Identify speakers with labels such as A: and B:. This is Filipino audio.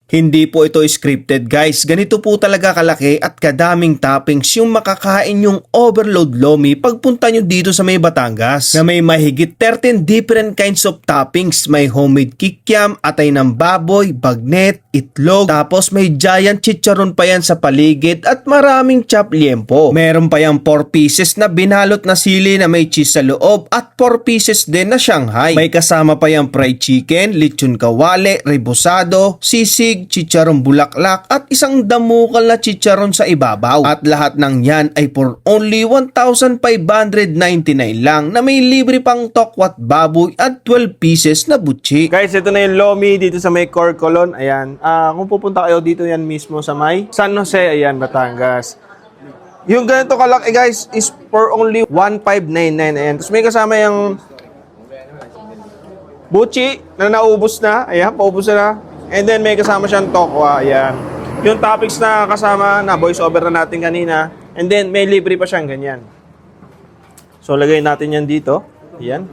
A: Hindi po ito scripted guys, ganito po talaga kalaki at kadaming toppings yung makakain yung overload lomi pagpunta nyo dito sa may Batangas na may mahigit 13 different kinds of toppings. May homemade kikiam, atay ng baboy, bagnet, itlog, tapos may giant chicharon pa yan sa paligid at maraming chop liempo. Meron pa yung 4 pieces na binalot na sili na may cheese sa loob at 4 pieces din na Shanghai. May kasama pa yung fried chicken, lechon kawale, rebosado, sisig, chicharon bulaklak at isang damukal na chicharon sa ibabaw. At lahat ng yan ay for only 1,599 lang na may libre pang tokwat baboy at 12 pieces na butchi.
B: Guys, ito na yung lomi dito sa may Corcolon. Ayan. Kung pupunta kayo dito yan mismo sa may San Jose, ayan, Batangas. Yung ganito kalaki guys is for only 1,599. Ayan. Tapos may kasama yung butchi na naubos na. Ayan, paubos na. And then may kasama siyang tokwa. Ayan. Yung topics na kasama na voice over na natin kanina. And then may libre pa siyang ganyan. So lagay natin yan dito. Ayan.